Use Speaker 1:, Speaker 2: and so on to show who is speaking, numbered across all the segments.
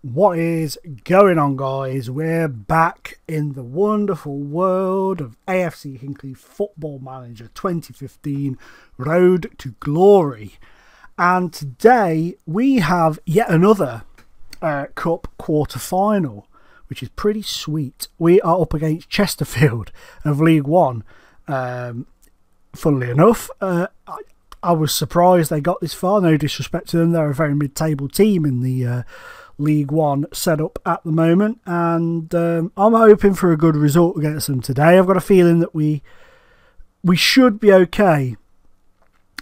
Speaker 1: What is going on, guys? We're back in the wonderful world of AFC Hinckley Football Manager 2015 Road to Glory. And today we have yet another Cup quarter-final, which is pretty sweet. We are up against Chesterfield of League One. Funnily enough, I was surprised they got this far. No disrespect to them, they're a very mid-table team in the League One setup at the moment, and I'm hoping for a good result against them today. I've got a feeling that we should be okay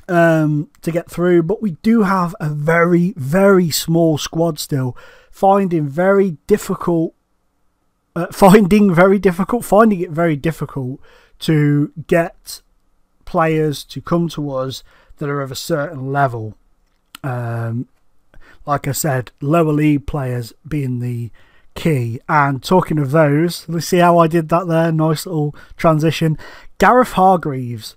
Speaker 1: to get through, but we do have a very, very small squad still. Finding it very difficult to get players to come to us that are of a certain level. Like I said, lower league players being the key. And talking of those, let's see how I did that there. Nice little transition. Gareth Hargreaves.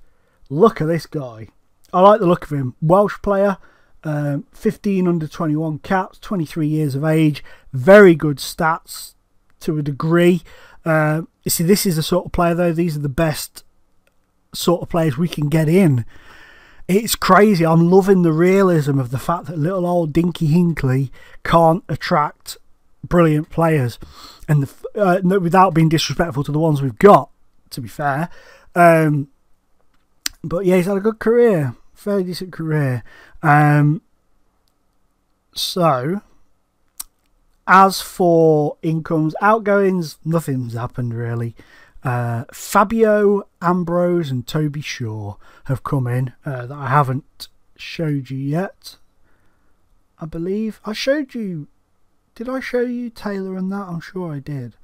Speaker 1: Look at this guy. I like the look of him. Welsh player, 15 under 21 caps, 23 years of age. Very good stats to a degree. You see, this is the sort of player, though. These are the best sort of players we can get in. It's crazy. I'm loving the realism of the fact that little old dinky Hinckley can't attract brilliant players, and without being disrespectful to the ones we've got, to be fair. But yeah, he's had a good career, fairly decent career. So, as for incomes, outgoings, nothing's happened really. Fabio, Ambrose and Toby Shaw have come in that I haven't showed you yet. I believe I showed you. Did I show you Taylor and that? I'm sure I did.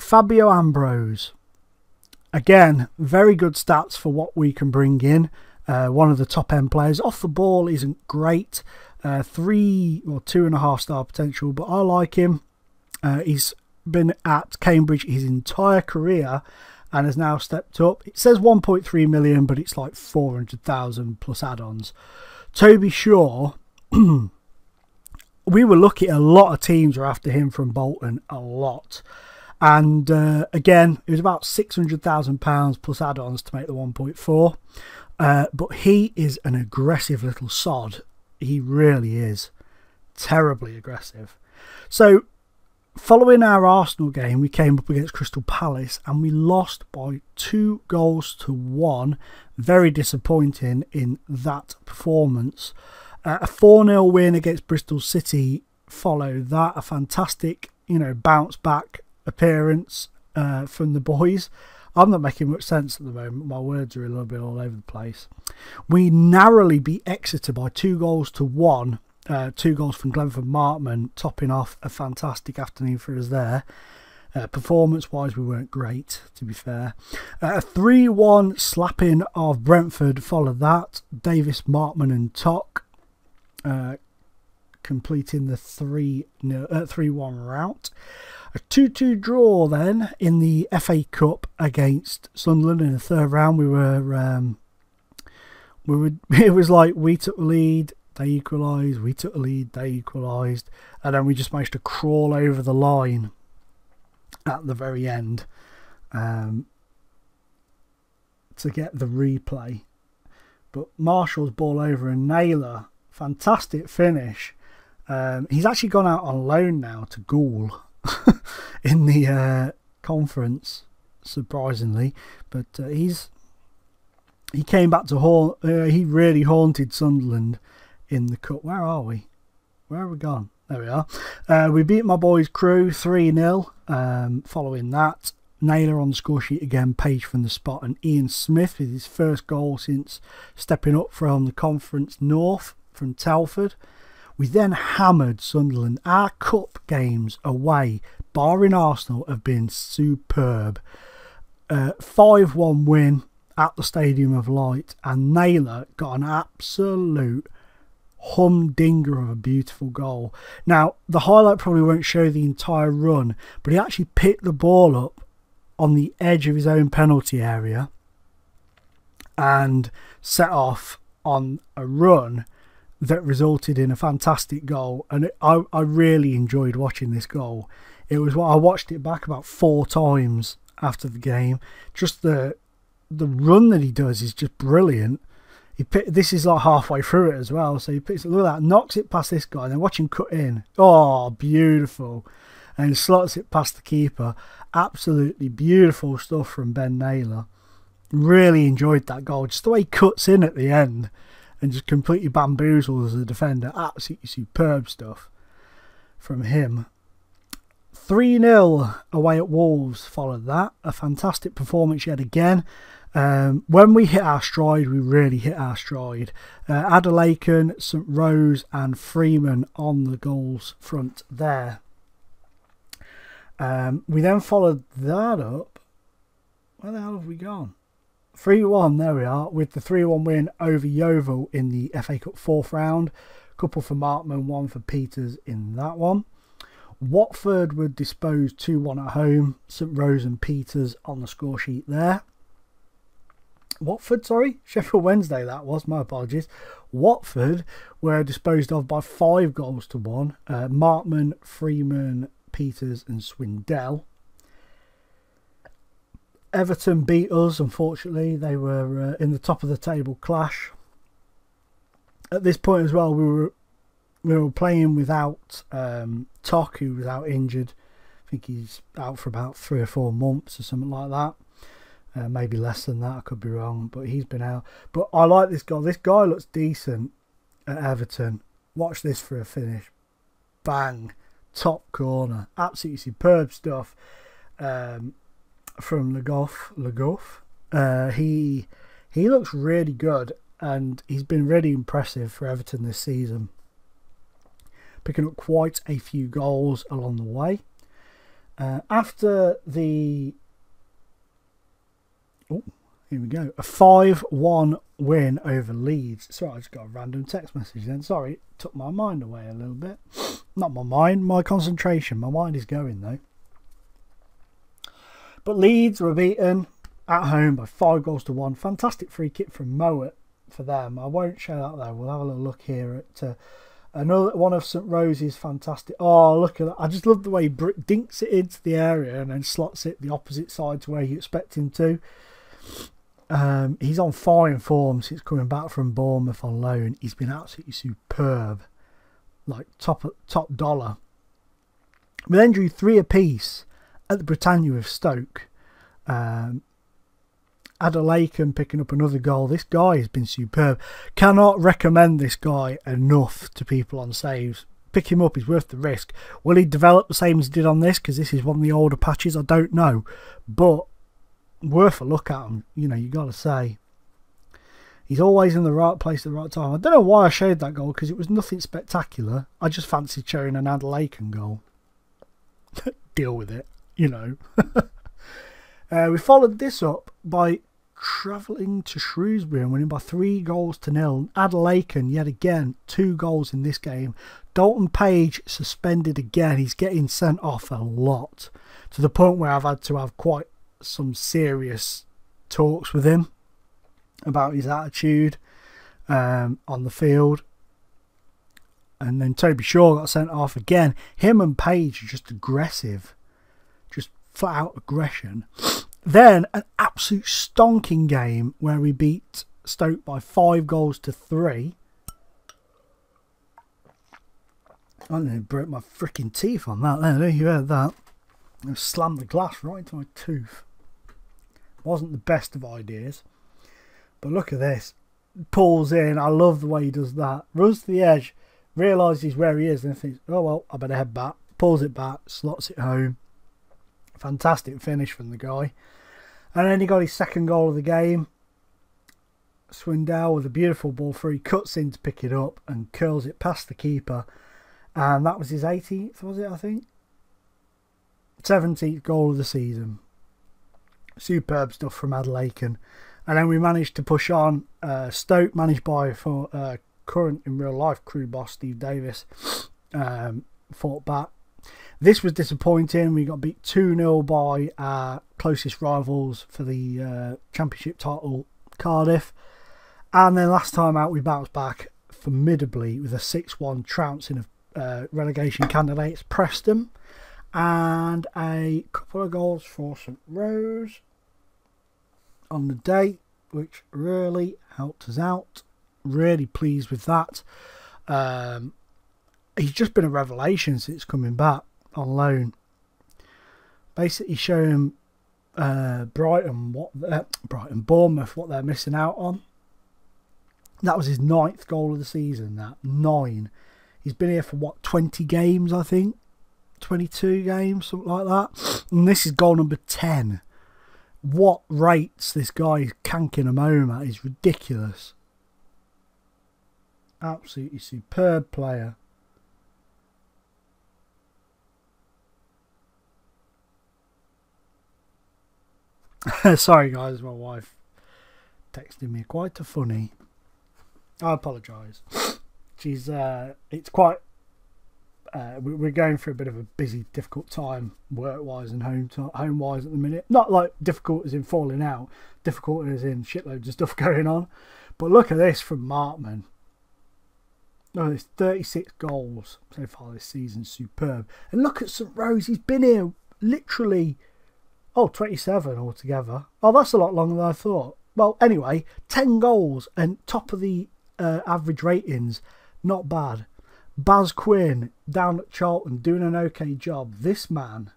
Speaker 1: Fabio Ambrose. Again, very good stats for what we can bring in. One of the top end players. Off the ball isn't great. 3 or 2.5 star potential, but I like him. He's been at Cambridge his entire career and has now stepped up. It says 1.3 million, but it's like 400,000 plus add-ons. Toby Shaw, we were lucky. A lot of teams were after him from Bolton, a lot. And again, it was about £600,000 plus add-ons to make the 1.4. But he is an aggressive little sod. He really is. Terribly aggressive. So, following our Arsenal game, we came up against Crystal Palace and we lost by 2-1. Very disappointing in that performance. A 4-0 win against Bristol City followed that. A fantastic, bounce back appearance from the boys. I'm not making much sense at the moment. My words are a little bit all over the place. We narrowly beat Exeter by 2-1. 2 goals from Glenford Markman, topping off a fantastic afternoon for us there. Performance-wise, we weren't great, to be fair. A 3-1 slapping of Brentford followed that. Davis, Markman and Tock completing the 3-1 rout. A 2-2 draw then in the FA Cup against Sunderland in the third round. It was like we took the lead, they equalised, we took the lead, they equalised, and then we just managed to crawl over the line at the very end to get the replay. But Marshall's ball over and Naylor, fantastic finish. He's actually gone out on loan now to Gould in the conference, surprisingly. But he came back to he really haunted Sunderland in the cup. Where are we? Where have we gone? There we are. We beat my boys Crew 3-0. Following that, Naylor on the score sheet again, Page from the spot, and Ian Smith with his first goal since stepping up from the Conference North from Telford. We then hammered Sunderland. Our cup games away, barring Arsenal, have been superb. 5-1 win at the Stadium of Light, and Naylor got an absolute humdinger of a beautiful goal. Now, the highlight probably won't show the entire run, but he actually picked the ball up on the edge of his own penalty area and set off on a run that resulted in a fantastic goal, and I really enjoyed watching this goal. It was what I watched it back about 4 times after the game. Just the run that he does is just brilliant. This is like halfway through it as well, so he picks it, look at that, knocks it past this guy, and then watch him cut in. Oh, beautiful. And he slots it past the keeper. Absolutely beautiful stuff from Ben Naylor. Really enjoyed that goal. Just the way he cuts in at the end and just completely bamboozles the defender. Absolutely superb stuff from him. 3-0 away at Wolves followed that. A fantastic performance yet again. When we hit our stride, we really hit our stride. Adelaken, St Rose and Freeman on the goals front there. We then followed that up. Where the hell have we gone? 3-1, there we are, with the 3-1 win over Yeovil in the FA Cup 4th round. Couple for Markman, 1 for Peters in that one. Watford were disposed 2-1 at home. St Rose and Peters on the score sheet there. Watford, sorry, Sheffield Wednesday that was, my apologies. Watford were disposed of by 5-1. Markman, Freeman, Peters and Swindell. Everton beat us, unfortunately. They were in the top of the table clash. At this point as well, we were playing without Tock, who was out injured. I think he's out for about 3 or 4 months or something like that. Maybe less than that, I could be wrong, but he's been out. But I like this guy. This guy looks decent at Everton. Watch this for a finish. Bang. Top corner. Absolutely superb stuff from Le Goff. He looks really good, and he's been really impressive for Everton this season. Picking up quite a few goals along the way. After the... Oh, here we go. A 5-1 win over Leeds. Sorry, I just got a random text message then. Sorry, it took my mind away a little bit. Not my mind, my concentration. My mind is going though. But Leeds were beaten at home by 5-1. Fantastic free kick from Mowat for them. I won't show that though. We'll have a little look here at another one of St Rose's fantastic. Oh, look at that. I just love the way he dinks it into the area and then slots it the opposite side to where you expect him to. He's on fine form since coming back from Bournemouth on loan. He's been absolutely superb. Like top dollar. We then drew 3 apiece at the Britannia with Stoke. Adelaken picking up another goal. This guy has been superb. Cannot recommend this guy enough to people on saves. Pick him up, he's worth the risk. Will he develop the same as he did on this? Because this is one of the older patches, I don't know. But worth a look at him, you know, you got to say. He's always in the right place at the right time. I don't know why I showed that goal, because it was nothing spectacular. I just fancied showing an Adelaken goal. Deal with it, you know. We followed this up by travelling to Shrewsbury and winning by 3-0. Adelaken, yet again, 2 goals in this game. Dalton Page suspended again. He's getting sent off a lot, to the point where I've had to have quite some serious talks with him about his attitude on the field. And then Toby Shaw got sent off again. Him and Page are just aggressive, just flat out aggression. Then an absolute stonking game where we beat Stoke by 5-3. I nearly broke my freaking teeth on that there. You heard that? I slammed the glass right into my tooth. Wasn't the best of ideas. But look at this. Pulls in. I love the way he does that. Runs to the edge. Realises where he is and thinks, oh well, I better head back. Pulls it back. Slots it home. Fantastic finish from the guy. And then he got his 2nd goal of the game. Swindell with a beautiful ball through. He cuts in to pick it up and curls it past the keeper. And that was his 18th, was it, I think? 17th goal of the season. Superb stuff from Adelaken. And then we managed to push on. Stoke, managed by current in real life crew boss Steve Davis, fought back. This was disappointing. We got beat 2-0 by our closest rivals for the Championship title, Cardiff. And then last time out we bounced back formidably with a 6-1 trouncing of relegation candidates Preston, and a couple of goals for St Rose on the day, which really helped us out. Really pleased with that. He's just been a revelation since coming back on loan. Basically showing Bournemouth what they're missing out on. That was his 9th goal of the season. That 9. He's been here for what, 20 games, I think, 22 games, something like that. And this is goal number 10. What rates this guy is canking them home at is ridiculous. Absolutely superb player. Sorry guys, my wife texted me quite a funny. I apologise. She's it's quite we're going through a bit of a busy, difficult time work wise and home wise at the minute. Not like difficult as in falling out, difficult as in shitloads of stuff going on. But look at this from Markman. Oh, there's 36 goals so far this season. Superb. And look at St Rose. He's been here literally 27 altogether. Oh, that's a lot longer than I thought. Well, anyway, 10 goals and top of the average ratings. Not bad. Baz Quinn down at Charlton doing an okay job. This man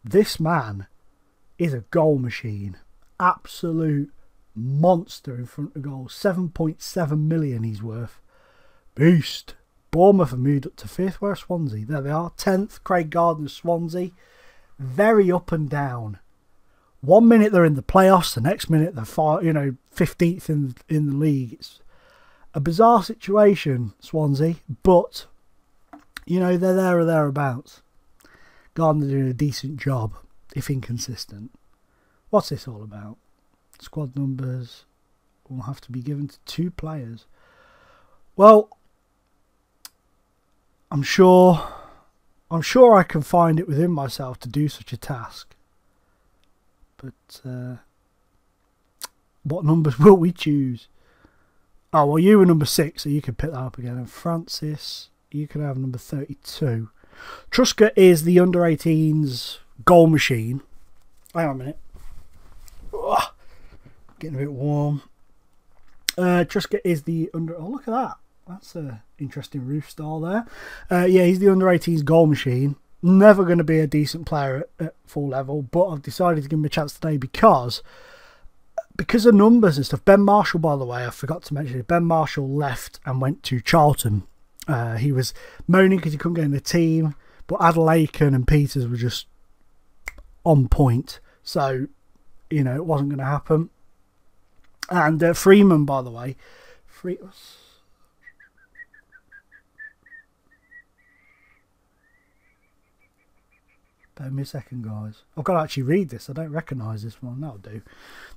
Speaker 1: is a goal machine. Absolute monster in front of goal. 7.7 million he's worth. Beast. Bournemouth have moved up to 5th. Where's Swansea? There they are. 10th. Craig Gardner's Swansea. Very up and down. 1 minute they're in the playoffs, the next minute they're 15th in the league. It's a bizarre situation, Swansea, but they're there or thereabouts. Gardner doing a decent job, if inconsistent. What's this all about? Squad numbers will have to be given to 2 players. Well, I'm sure I can find it within myself to do such a task. But what numbers will we choose? Oh, well, you were number 6, so you can pick that up again. And Francis, you can have number 32. Truscott is the under-18s goal machine. Hang on a minute. Ugh, getting a bit warm. Truscott is the under... Oh, look at that. That's an interesting roof style there. Yeah, he's the under-18s goal machine. Never going to be a decent player at full level, but I've decided to give him a chance today because of numbers and stuff. Ben Marshall, by the way, I forgot to mention it. Ben Marshall left and went to Charlton. He was moaning because he couldn't get in the team, but Adelaide and Peters were just on point. So, it wasn't going to happen. And Freeman, by the way. Bear me a second, guys. I've got to actually read this. I don't recognise this one. That'll do.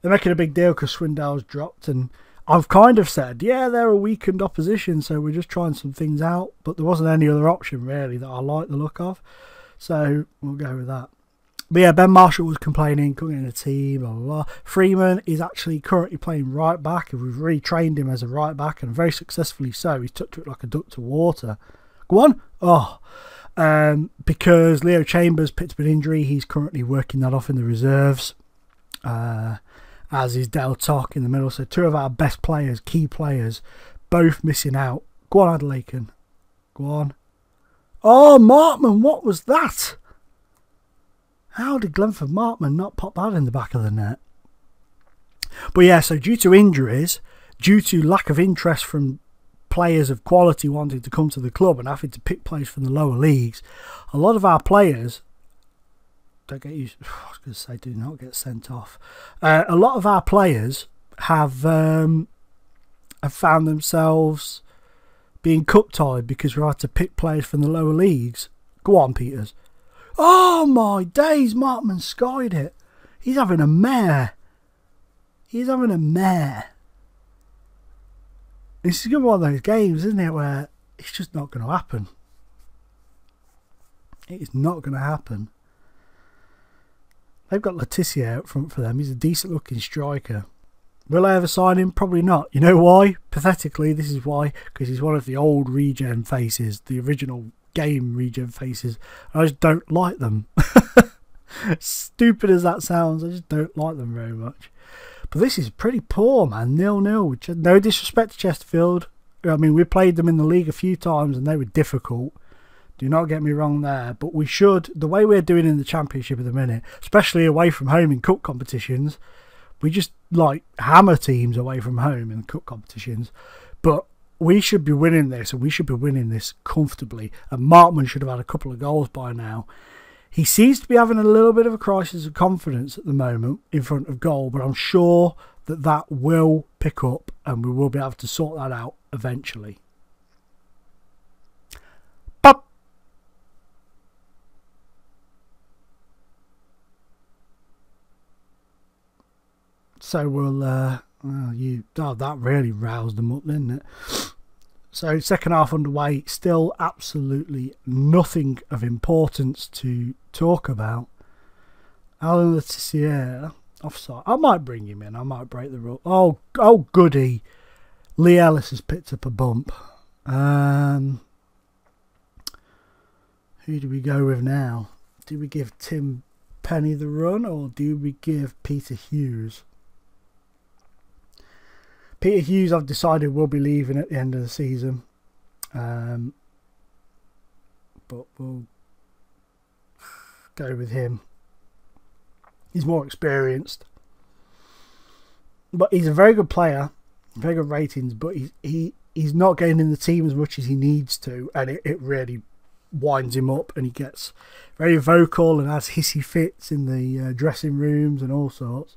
Speaker 1: They're making a big deal because Swindell's dropped, and I've kind of said, yeah, they're a weakened opposition, so we're just trying some things out. But there wasn't any other option, really, that I like the look of. So we'll go with that. But yeah, Ben Marshall was complaining, couldn't get in the team, blah, blah, blah. Freeman is actually currently playing right back, and we've retrained him as a right back, and very successfully so. He's took to it like a duck to water. Go on. Oh. Because Leo Chambers picked up an injury, he's currently working that off in the reserves, as is Del Toc in the middle. So 2 of our best players, key players, both missing out. Go on, Adelaide. Go on. Oh, Markman, what was that? How did Glenford Markman not pop that in the back of the net? But yeah, so due to injuries, due to lack of interest from players of quality wanting to come to the club and having to pick players from the lower leagues, a lot of our players don't get used. I was going to say, do not get sent off. A lot of our players have found themselves being cup-tied because we had to pick players from the lower leagues. Go on, Peters. Oh my days! Markman skied it. He's having a mare. He's having a mare. This is going to be one of those games, isn't it, where it's just not going to happen. It is not going to happen. They've got Letitia out front for them. He's a decent looking striker. Will I ever sign him? Probably not. You know why? Pathetically, this is why. Because he's one of the old regen faces, the original game regen faces. I just don't like them. Stupid as that sounds, I just don't like them very much. But this is pretty poor, man. 0-0. No disrespect to Chesterfield. I mean, we played them in the league a few times and they were difficult. Do not get me wrong there. But we should, the way we're doing in the Championship at the minute, especially away from home in cup competitions, we just like hammer teams away from home in cup competitions. But we should be winning this, and we should be winning this comfortably. And Markman should have had a couple of goals by now. He seems to be having a little bit of a crisis of confidence at the moment in front of goal, but I'm sure that that will pick up and we will be able to sort that out eventually. Pop! So we'll, that really roused them up, didn't it? So second half underway, still absolutely nothing of importance to talk about. Alan Letizier, offside. I might bring him in. I might break the rule. Oh goody. Lee Ellis has picked up a bump. Who do we go with now? Do we give Tim Penny the run, or do we give Peter Hughes? Peter Hughes, I've decided, will be leaving at the end of the season. But we'll go with him. He's more experienced. But he's a very good player. Very good ratings. But he's not getting in the team as much as he needs to. And it really winds him up. And he gets very vocal and has hissy fits in the dressing rooms and all sorts.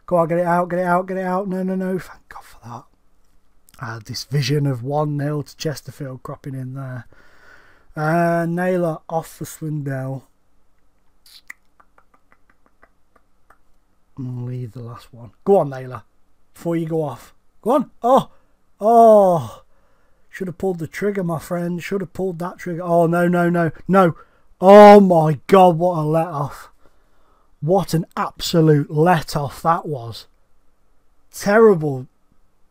Speaker 1: Go on, get it out, get it out, get it out. No, no, no. Thank God for that. I had this vision of 1-0 to Chesterfield cropping in there. Naylor off for Swindell. I'll leave the last one. Go on, Naylor. Before you go off. Go on. Oh. Oh. Should have pulled the trigger, my friend. Should have pulled that trigger. Oh, no, no, no. No. Oh, my God. What a let-off. What an absolute let-off that was. Terrible.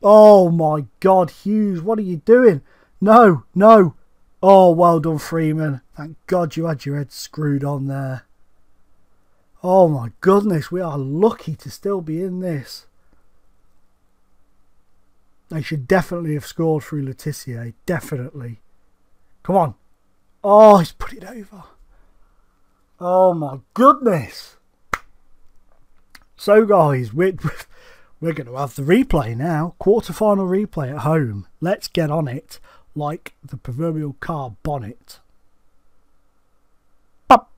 Speaker 1: Oh, my God. Hughes, what are you doing? No. No. Oh, well done, Freeman. Thank God you had your head screwed on there. Oh my goodness, we are lucky to still be in this. They should definitely have scored through Letizier. Definitely. Come on. Oh, he's put it over. Oh my goodness. So guys, we're going to have the replay now. Quarter-final replay at home. Let's get on it like the proverbial car bonnet. Pop.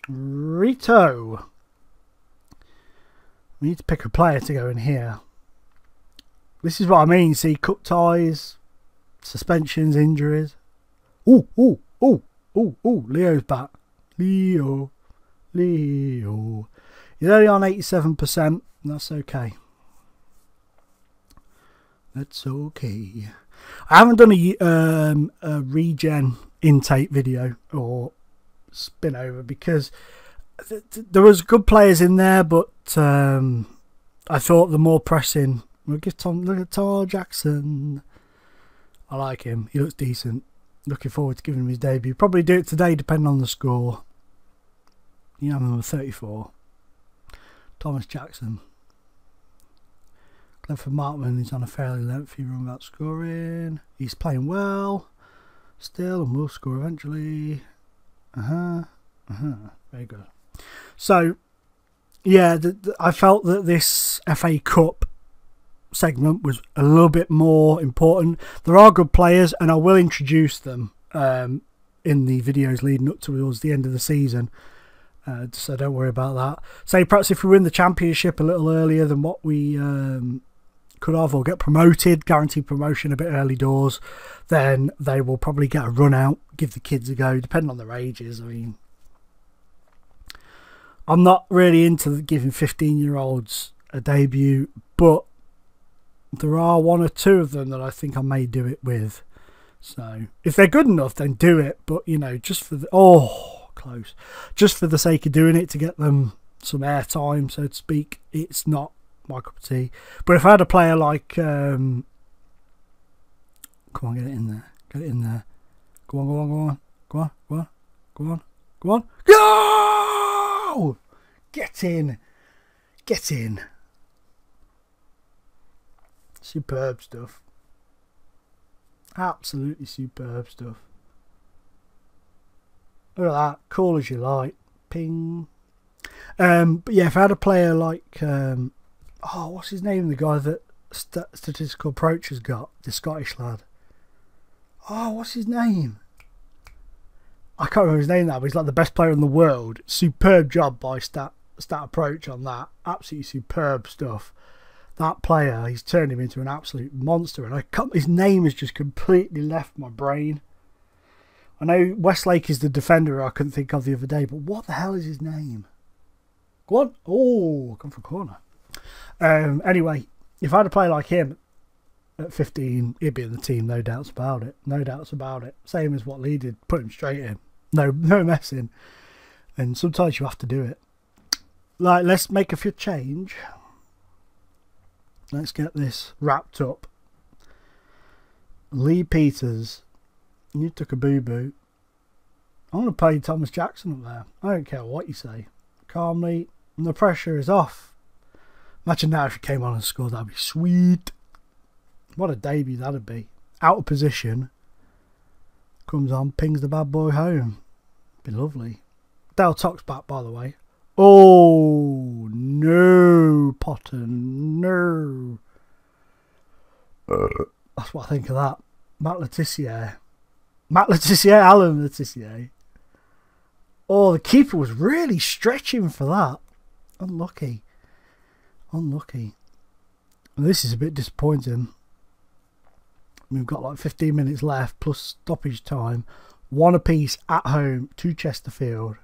Speaker 1: Rito. We need to pick a player to go in here. This is what I mean. See, cut ties, suspensions, injuries. Ooh, ooh, ooh, ooh, ooh. Leo's back. Leo. He's only on 87%. That's okay. That's okay. I haven't done a regen intake video or spin over because there was good players in there, but I thought the more pressing. Look at Tom Jackson. I like him. He looks decent. Looking forward to giving him his debut. Probably do it today, depending on the score. You know, number 34. Thomas Jackson. Clifford Markman is on a fairly lengthy run without scoring. He's playing well. Still, and will score eventually. Very good. So, yeah, I felt that this FA Cup segment was a little bit more important. There are good players, and I will introduce them in the videos leading up towards the end of the season. So don't worry about that. Say perhaps if we win the championship a little earlier than what we could have, or get promoted, guaranteed promotion a bit early doors, then they will probably get a run out, give the kids a go, depending on their ages. I mean, I'm not really into giving 15-year-olds a debut, but there are one or two of them that I think I may do it with. So if they're good enough, then do it. But you know, just for the close, just for the sake of doing it to get them some airtime, so to speak, it's not my cup of tea. But if I had a player like, come on, get it in there, get it in there. Go on, go on, go on, go on, go on, go on, go on, go! Get in, get in. Superb stuff. Absolutely superb stuff. Look at that, cool as you like. Ping. But yeah, if I had a player like, what's his name? The guy that Statistical Approach has got, the Scottish lad. Oh, what's his name? I can't remember his name now, but he's like the best player in the world. Superb job by Stat Approach on that. Absolutely superb stuff. That player, he's turned him into an absolute monster, and his name has just completely left my brain. I know Westlake is the defender I couldn't think of the other day, but what the hell is his name? Go on. Oh, come for a corner. Anyway, if I had a player like him at 15, he'd be in the team, no doubts about it. No doubts about it. Same as what Lee did, put him straight in. No messing. And sometimes you have to do it. Like, let's make a few change. Let's get this wrapped up. Lee Peters, you took a boo-boo. I'm going to play Thomas Jackson up there. I don't care what you say. Calmly, and the pressure is off. Imagine now if he came on and scored, that'd be sweet. What a debut that'd be. Out of position. Comes on, pings the bad boy home. Be lovely. Dale Tock's back, by the way. Oh, no, Potter, no. That's what I think of that. Matt Letitia, Alan Letitia. Oh, the keeper was really stretching for that. Unlucky. Unlucky. And this is a bit disappointing. We've got like 15 minutes left plus stoppage time. One apiece at home to Chesterfield.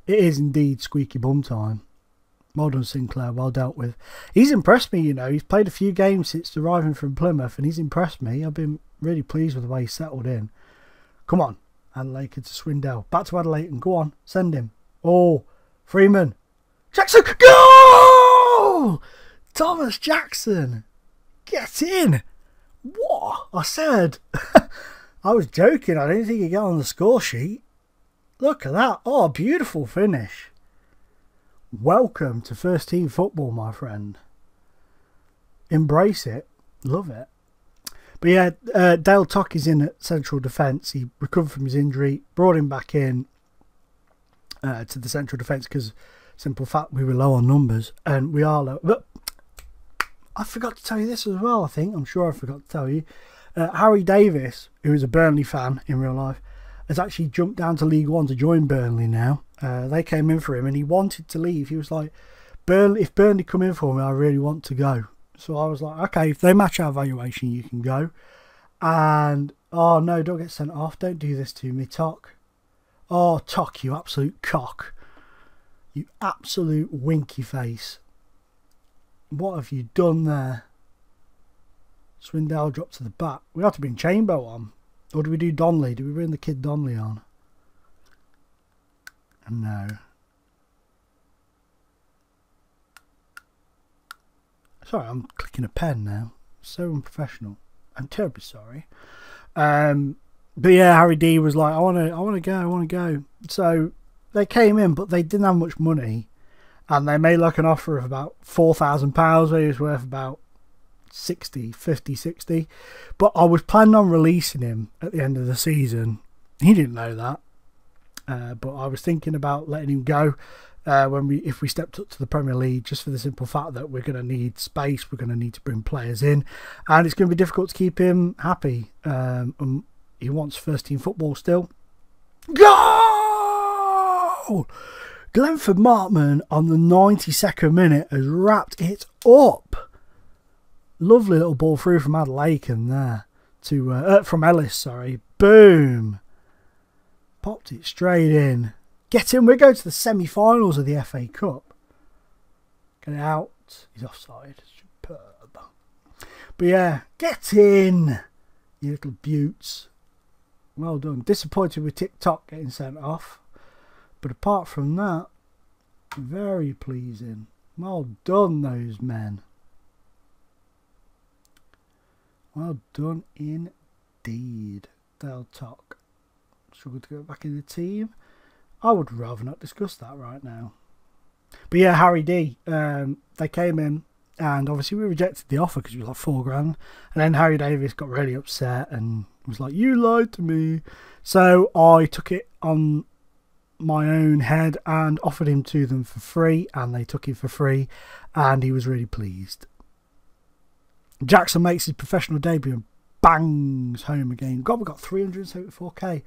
Speaker 1: It is indeed squeaky bum time. Well done, Sinclair. Well dealt with. He's impressed me, you know. He's played a few games since arriving from Plymouth, and he's impressed me. I've been really pleased with the way he's settled in. Come on. Adelaide to Swindell. Back to Adelaide. And go on. Send him. Oh, Freeman. Jackson. Go! Thomas Jackson. Get in. What? I said. I was joking. I didn't think he'd get on the score sheet. Look at that. Oh, beautiful finish. Welcome to first team football, my friend. Embrace it. Love it. But yeah, Dale Tock is in at central defence. He recovered from his injury, brought him back in to the central defence because, simple fact, we were low on numbers, and we are low. But I forgot to tell you this as well, I think. I'm sure I forgot to tell you. Harry Davis, who is a Burnley fan in real life, has actually jumped down to League One to join Burnley now. They came in for him and he wanted to leave. He was like, if Burnley come in for me, I really want to go. So I was like, okay, if they match our valuation, you can go. And, oh no, don't get sent off. Don't do this to me, Tock. Oh, Tock, you absolute cock. You absolute winky face. What have you done there? Swindell dropped to the back. We have to bring Chambo on. Or do we do Donnelly? Do we bring the kid Donnelly on? No. Sorry, I'm clicking a pen now. So unprofessional. I'm terribly sorry. But yeah, Harry D was like, I want to go. So they came in, but they didn't have much money, and they made like an offer of about £4,000, where he was worth about 60. But I was planning on releasing him at the end of the season. He didn't know that. But I was thinking about letting him go if we stepped up to the Premier League, just for the simple fact that we're going to need space, we're going to need to bring players in, and it's going to be difficult to keep him happy. He wants first team football still. Goal! Glenford Markman on the 92nd minute has wrapped it up. Lovely little ball through from Adelaide there to from Ellis, sorry. Boom. Popped it straight in. Get in. We're going to the semi-finals of the FA Cup. Get it out. He's offside. Superb. But yeah, get in, you little beauts. Well done. Disappointed with TikTok getting sent off. But apart from that, very pleasing. Well done, those men. Well done indeed. They'll talk. Struggle to get back in the team. I would rather not discuss that right now. But yeah, Harry D. They came in, and obviously we rejected the offer because it was like $4,000. And then Harry Davis got really upset and was like, "You lied to me." So I took it on my own head and offered him to them for free, and they took it for free, and he was really pleased. Jackson makes his professional debut and bangs home again. God, we got 374k.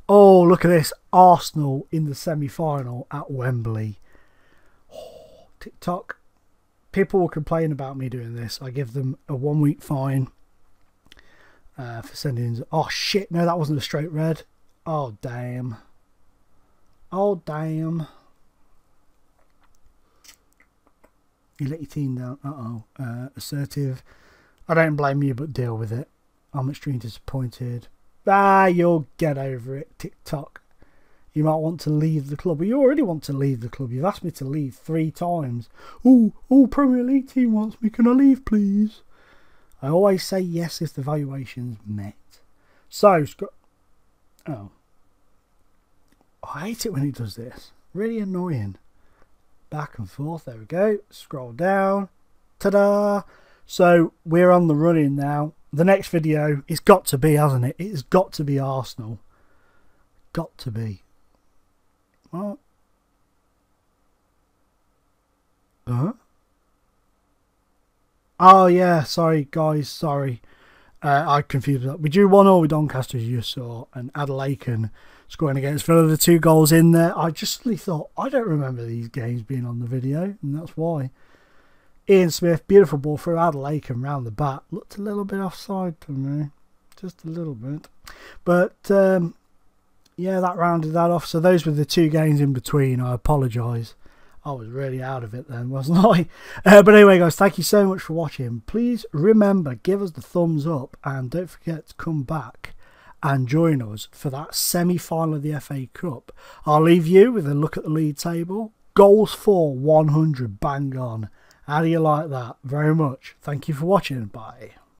Speaker 1: Oh, look at this. Arsenal in the semi-final at Wembley. Oh, TikTok. People will complain about me doing this. I give them a 1-week fine for sending... Oh, shit. No, that wasn't a straight red. Oh, damn. Oh, damn. You let your team down. Uh-oh. Assertive. I don't blame you, but deal with it. I'm extremely disappointed. You'll get over it, TikTok. You might want to leave the club. But you already want to leave the club. You've asked me to leave 3 times. Oh, Premier League team wants me. Can I leave, please? I always say yes if the valuation's met. So, oh. I hate it when he does this. Really annoying. Back and forth. There we go. Scroll down. Ta-da! So we're on the running now. The next video, it's got to be, hasn't it? It's got to be Arsenal. Got to be. What? Oh yeah, sorry guys, sorry. I confused that. We drew 1-1 with Doncaster, as you saw, and Adelaide scoring against Villa, the 2 goals in there. I just really thought, I don't remember these games being on the video, and that's why. Ian Smith, beautiful ball through Adelaide round the bat. Looked a little bit offside to me, just a little bit. But yeah, that rounded that off. So those were the 2 games in between. I apologise. I was really out of it then, wasn't I? But anyway, guys, thank you so much for watching. Please remember, give us the thumbs up, and don't forget to come back and join us for that semi-final of the FA Cup. I'll leave you with a look at the league table. Goals for 100, bang on. How do you like that? Very much. Thank you for watching. Bye.